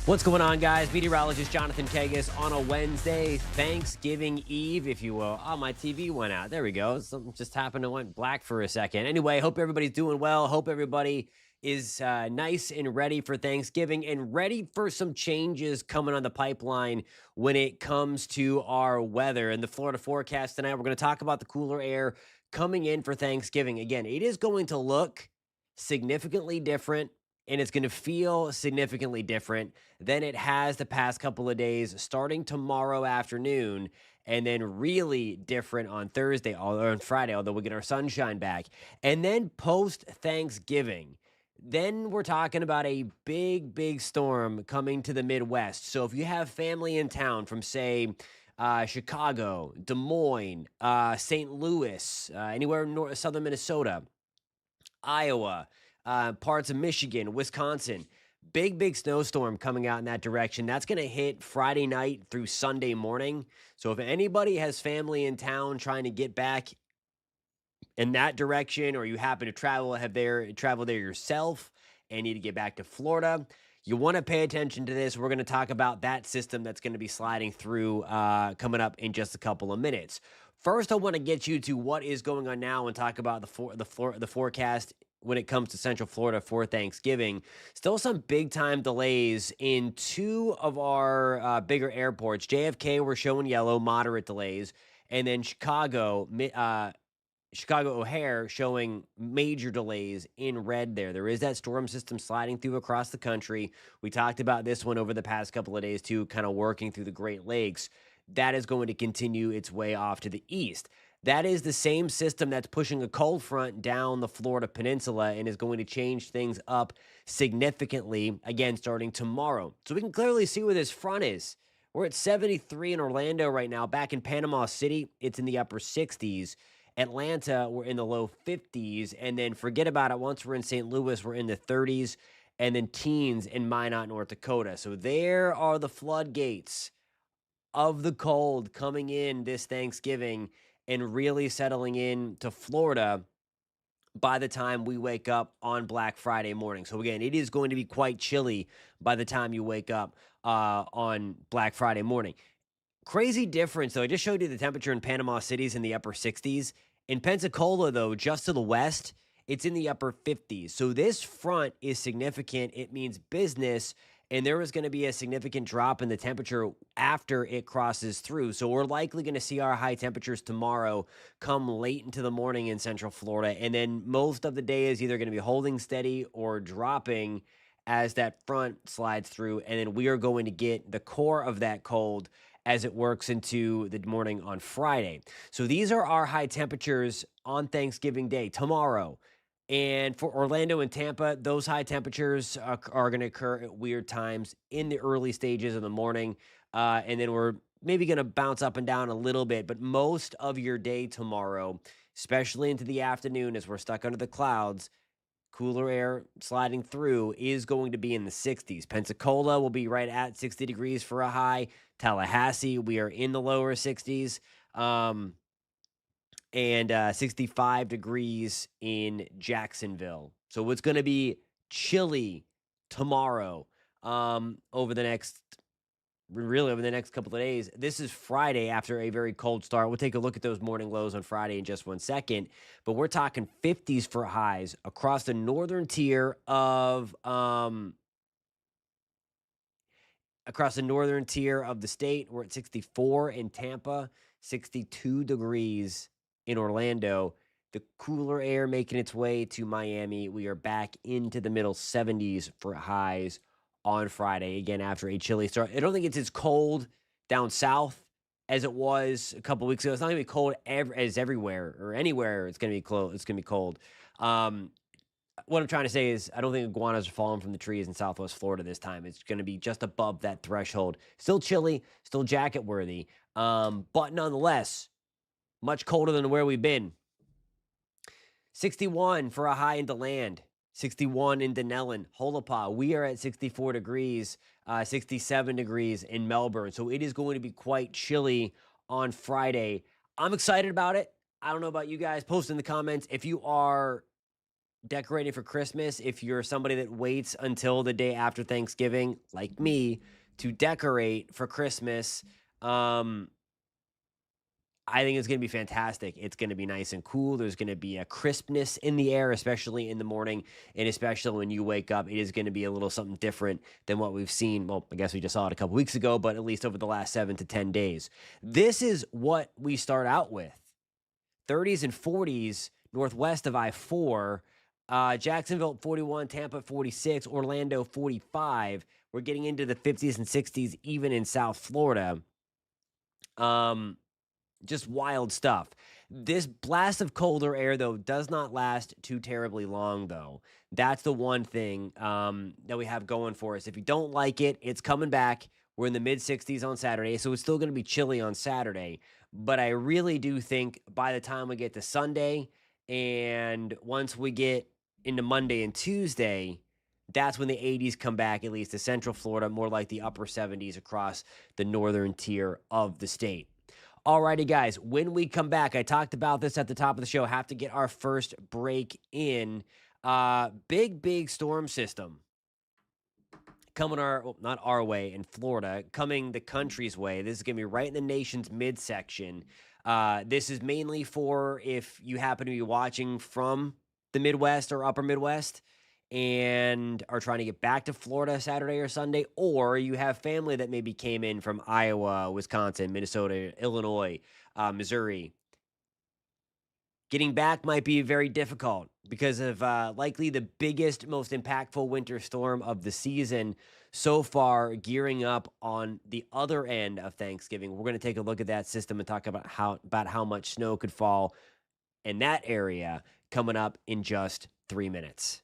What's going on, guys? Meteorologist Jonathan Kegges on a Wednesday, Thanksgiving Eve, if you will. Oh, my TV went out. There we go. Something just happened and went black for a second. Anyway, hope everybody's doing well. Hope everybody is nice and ready for Thanksgiving and ready for some changes coming on the pipeline when it comes to our weather. And the Florida forecast tonight, we're going to talk about the cooler air coming in for Thanksgiving. Again, it is going to look significantly different and it's going to feel significantly different than it has the past couple of days, starting tomorrow afternoon, and then really different on Thursday or on Friday, although we get our sunshine back. And then post Thanksgiving, then we're talking about a big storm coming to the Midwest. So if you have family in town from, say, Chicago, Des Moines, St. Louis, anywhere in southern Minnesota, Iowa, parts of Michigan, Wisconsin. Big snowstorm coming out in that direction. That's going to hit Friday night through Sunday morning. So if anybody has family in town trying to get back in that direction, or you happen to travel there yourself and need to get back to Florida, you want to pay attention to this. We're going to talk about that system that's going to be sliding through coming up in just a couple of minutes. First, I want to get you to what is going on now and talk about the forecast when it comes to Central Florida for Thanksgiving. Still some big time delays in two of our bigger airports. JFK, we're showing yellow, moderate delays, and then Chicago O'Hare showing major delays in red there. There is that storm system sliding through across the country. We talked about this one over the past couple of days too, kind of working through the Great Lakes. That is going to continue its way off to the east. That is the same system that's pushing a cold front down the Florida peninsula and is going to change things up significantly, again, starting tomorrow. So we can clearly see where this front is. We're at 73 in Orlando right now. Back in Panama City, it's in the upper 60s. Atlanta, we're in the low 50s. And then forget about it. Once we're in St. Louis, we're in the 30s. And then teens in Minot, North Dakota. So there are the floodgates of the cold coming in this Thanksgiving and really settling in to Florida by the time we wake up on Black Friday morning. So again, it is going to be quite chilly by the time you wake up on Black Friday morning. Crazy difference, though. I just showed you the temperature in Panama City's in the upper 60s. In Pensacola, though, just to the west, it's in the upper 50s. So this front is significant. It means business, and there is going to be a significant drop in the temperature after it crosses through. So we're likely going to see our high temperatures tomorrow come late into the morning in Central Florida. And then most of the day is either going to be holding steady or dropping as that front slides through. And then we are going to get the core of that cold as it works into the morning on Friday. So these are our high temperatures on Thanksgiving Day, tomorrow. And for Orlando and Tampa, those high temperatures are going to occur at weird times in the early stages of the morning. And then we're maybe going to bounce up and down a little bit. But most of your day tomorrow, especially into the afternoon as we're stuck under the clouds, cooler air sliding through, is going to be in the 60s. Pensacola will be right at 60 degrees for a high. Tallahassee, we are in the lower 60s. And 65 degrees in Jacksonville. So it's going to be chilly tomorrow over the next couple of days. This is Friday after a very cold start. We'll take a look at those morning lows on Friday in just 1 second. But we're talking 50s for highs across the northern tier of the state. We're at 64 in Tampa, 62 degrees in Orlando. The cooler air making its way to Miami. We are back into the middle 70s for highs on Friday, again, after a chilly start. I don't think it's as cold down south as it was a couple weeks ago. It's not going to be cold as everywhere or anywhere. It's going to be cold. It's going to be cold. What I'm trying to say is I don't think iguanas are falling from the trees in Southwest Florida this time. It's going to be just above that threshold. Still chilly, still jacket worthy, but nonetheless, much colder than where we've been. 61 for a high in DeLand, 61 in Denellen, Holopah. We are at 64 degrees, 67 degrees in Melbourne. So it is going to be quite chilly on Friday. I'm excited about it. I don't know about you guys. Post in the comments if you are decorating for Christmas, if you're somebody that waits until the day after Thanksgiving, like me, to decorate for Christmas, um, I think it's going to be fantastic. It's going to be nice and cool. There's going to be a crispness in the air, especially in the morning, and especially when you wake up. It is going to be a little something different than what we've seen. Well, I guess we just saw it a couple weeks ago, but at least over the last 7 to 10 days. This is what we start out with: 30s and 40s northwest of I-4. Jacksonville at 41, Tampa at 46, Orlando 45. We're getting into the 50s and 60s, even in South Florida. Just wild stuff. This blast of colder air, though, does not last too terribly long, though. That's the one thing that we have going for us. If you don't like it, it's coming back. We're in the mid 60s on Saturday, so it's still going to be chilly on Saturday. But I really do think by the time we get to Sunday and once we get into Monday and Tuesday, that's when the 80s come back, at least to Central Florida, more like the upper 70s across the northern tier of the state. Alrighty, guys, when we come back, I talked about this at the top of the show, have to get our first break in. Big storm system coming not our way in Florida, coming the country's way. This is going to be right in the nation's midsection. This is mainly for if you happen to be watching from the Midwest or upper Midwest and are trying to get back to Florida Saturday or Sunday, or you have family that maybe came in from Iowa, Wisconsin, Minnesota, Illinois, Missouri. Getting back might be very difficult because of likely the biggest, most impactful winter storm of the season so far, gearing up on the other end of Thanksgiving. We're going to take a look at that system and talk about how much snow could fall in that area coming up in just 3 minutes.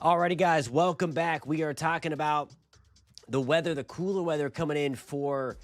Alrighty, guys, welcome back. We are talking about the weather, the cooler weather coming in for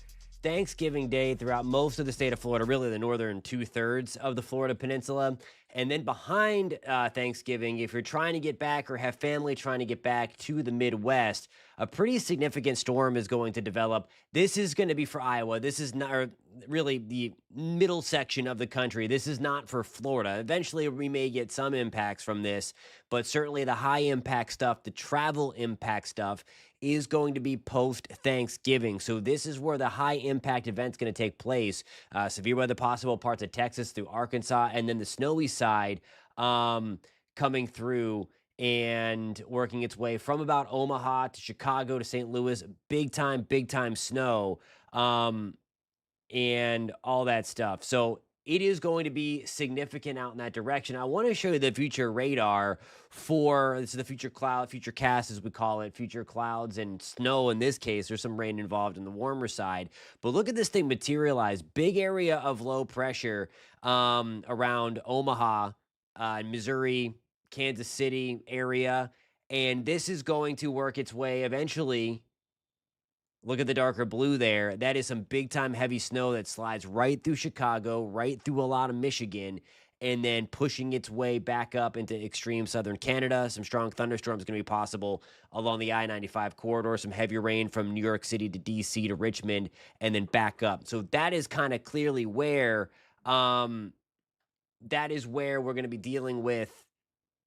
Thanksgiving Day throughout most of the state of Florida, really the northern two-thirds of the Florida Peninsula. And then behind Thanksgiving, if you're trying to get back or have family trying to get back to the Midwest, a pretty significant storm is going to develop. This is going to be for Iowa. This is not or really the middle section of the country. This is not for Florida. Eventually, we may get some impacts from this, but certainly the high impact stuff, the travel impact stuff, is going to be post Thanksgiving. So this is where the high impact event's going to take place. Severe weather possible parts of Texas through Arkansas, and then the snowy side coming through and working its way from about Omaha to Chicago to St. Louis. Big time snow and all that stuff. So it is going to be significant out in that direction. I want to show you the future radar for this is the future cloud, future cast, as we call it, future clouds and snow. In this case, there's some rain involved in the warmer side. But look at this thing materialize. Big area of low pressure around Omaha, Missouri, Kansas City area. And this is going to work its way eventually. Look at the darker blue there. That is some big time heavy snow that slides right through Chicago, right through a lot of Michigan, and then pushing its way back up into extreme southern Canada. Some strong thunderstorms going to be possible along the I-95 corridor. Some heavy rain from New York City to D.C. to Richmond, and then back up. So that is kind of clearly where we're going to be dealing with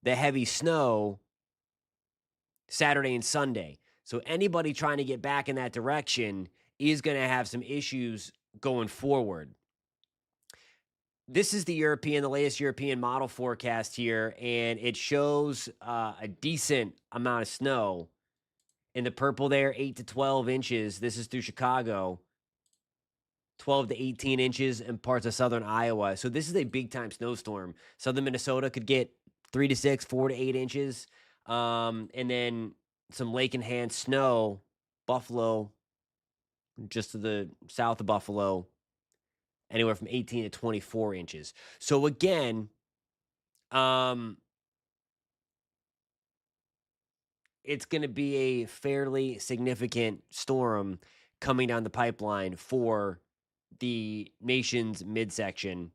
the heavy snow Saturday and Sunday. So anybody trying to get back in that direction is going to have some issues going forward. This is the latest European model forecast here, and it shows a decent amount of snow. In the purple there, 8 to 12 inches. This is through Chicago. 12 to 18 inches in parts of southern Iowa. So this is a big-time snowstorm. Southern Minnesota could get 3 to 6, 4 to 8 inches. And then some lake and hand snow, Buffalo, just to the south of Buffalo, anywhere from 18 to 24 inches. So again, it's going to be a fairly significant storm coming down the pipeline for the nation's midsection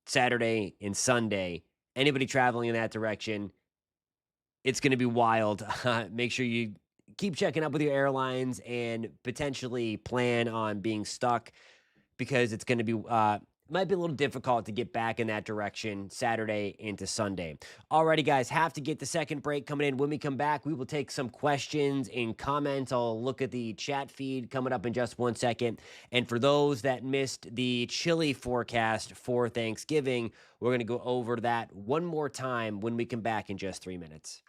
Saturday and Sunday. Anybody traveling in that direction, it's going to be wild. Make sure you keep checking up with your airlines and potentially plan on being stuck because it's going to be might be a little difficult to get back in that direction Saturday into Sunday. Alrighty, guys, have to get the second break coming in. When we come back, we will take some questions and comments. I'll look at the chat feed coming up in just 1 second. And for those that missed the chilly forecast for Thanksgiving, we're going to go over that one more time when we come back in just 3 minutes.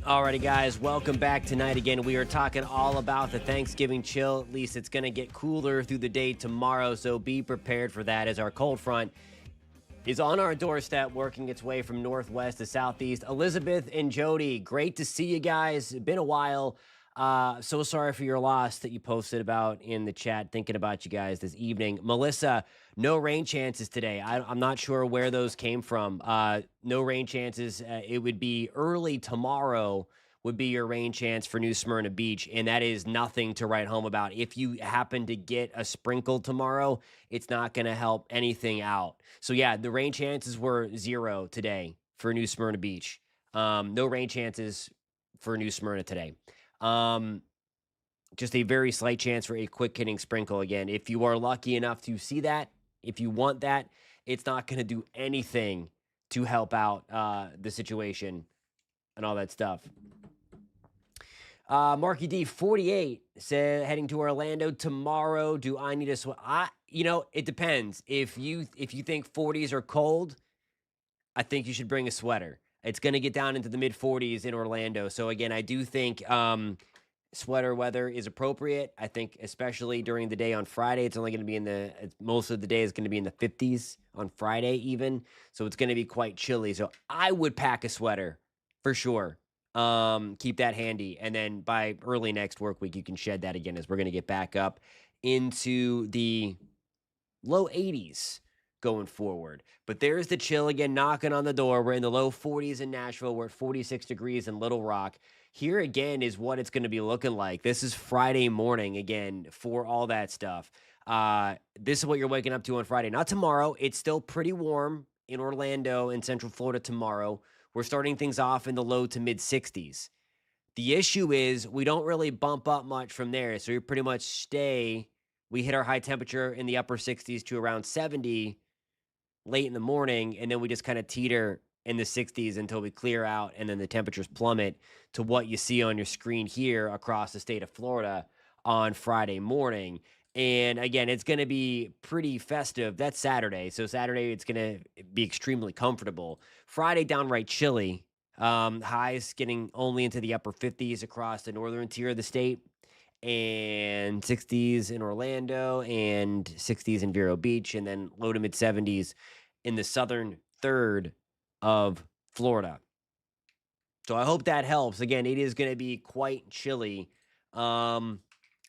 Alrighty, guys, welcome back tonight. Again, we are talking all about the Thanksgiving chill. At least it's going to get cooler through the day tomorrow, so be prepared for that as our cold front is on our doorstep, working its way from northwest to southeast. Elizabeth and Jody, great to see you guys. Been a while. So sorry for your loss that you posted about in the chat. Thinking about you guys this evening. Melissa, no rain chances today. I'm not sure where those came from. No rain chances. It would be early tomorrow. Would be your rain chance for New Smyrna Beach, and that is nothing to write home about. If you happen to get a sprinkle tomorrow, it's not going to help anything out. So yeah, the rain chances were 0 today for New Smyrna Beach. No rain chances for New Smyrna today. Um, just a very slight chance for a quick hitting sprinkle again. If you are lucky enough to see that, if you want that, it's not going to do anything to help out the situation and all that stuff. Marky D 48 said heading to Orlando tomorrow. Do I need a sweater? It depends. If you think 40s are cold, I think you should bring a sweater. It's going to get down into the mid 40s in Orlando. So again, I do think sweater weather is appropriate. I think especially during the day on Friday, it's only going to be most of the day is going to be in the 50s on Friday even. So it's going to be quite chilly. So I would pack a sweater for sure. Keep that handy. And then by early next work week, you can shed that again as we're going to get back up into the low 80s going forward. But there's the chill again knocking on the door. We're in the low 40s in Nashville. We're at 46 degrees in Little Rock. Here again is what it's going to be looking like. This is Friday morning again for all that stuff. This is what you're waking up to on Friday. Not tomorrow. It's still pretty warm in Orlando and Central Florida tomorrow. We're starting things off in the low to mid 60s. The issue is we don't really bump up much from there. So you pretty much stay. We hit our high temperature in the upper 60s to around 70 late in the morning. And then we just kind of teeter in the 60s until we clear out. And then the temperatures plummet to what you see on your screen here across the state of Florida on Friday morning. And again, it's going to be pretty festive. That's Saturday. So Saturday, it's going to be extremely comfortable. Friday, downright chilly. Highs getting only into the upper 50s across the northern tier of the state, and 60s in Orlando and 60s in Vero Beach, and then low to mid 70s in the southern third of Florida. So I hope that helps. Again, it is going to be quite chilly. Again,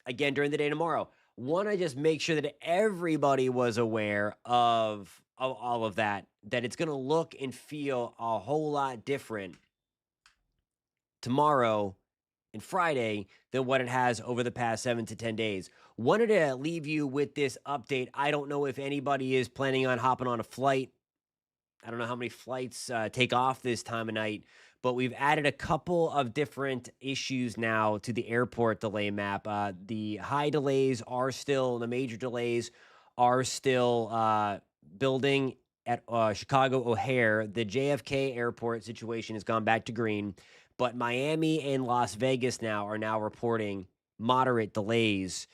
during the day tomorrow. Want to just make sure that everybody was aware of all of that it's going to look and feel a whole lot different tomorrow and Friday than what it has over the past 7 to 10 days. Wanted to leave you with this update. I don't know if anybody is planning on hopping on a flight. I don't know how many flights take off this time of night, but we've added a couple of different issues now to the airport delay map. The high delays are still, the major delays are still building at Chicago O'Hare. The JFK airport situation has gone back to green, but Miami and Las Vegas are now reporting moderate delays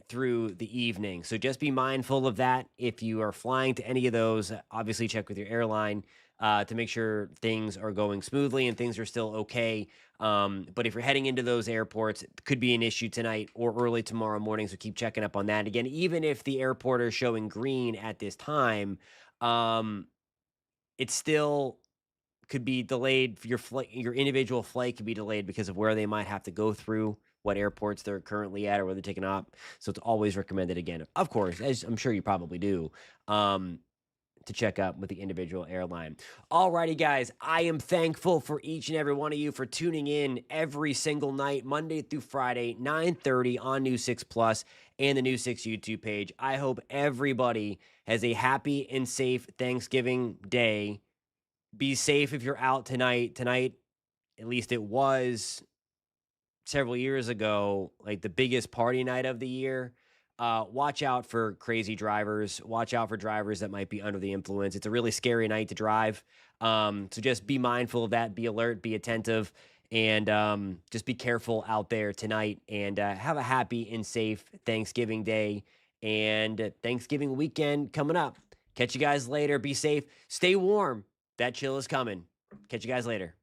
through the evening. So just be mindful of that. If you are flying to any of those, obviously check with your airline to make sure things are going smoothly and things are still okay. But if you're heading into those airports, it could be an issue tonight or early tomorrow morning. So keep checking up on that. Again, even if the airport is showing green at this time, it still could be delayed. Your flight, your individual flight could be delayed because of where they might have to go through, what airports they're currently at, or where they're taking off. So it's always recommended, again, of course, as I'm sure you probably do, to check up with the individual airline. Alrighty, guys, I am thankful for each and every one of you for tuning in every single night, Monday through Friday, 9:30 on News 6 Plus and the News 6 YouTube page. I hope everybody has a happy and safe Thanksgiving day. Be safe if you're out tonight. Tonight, at least it was several years ago, like the biggest party night of the year. Watch out for crazy drivers. Watch out for drivers that might be under the influence. It's a really scary night to drive. So just be mindful of that. Be alert, be attentive, and just be careful out there tonight. And have a happy and safe Thanksgiving day and Thanksgiving weekend coming up. Catch you guys later. Be safe. Stay warm. That chill is coming. Catch you guys later.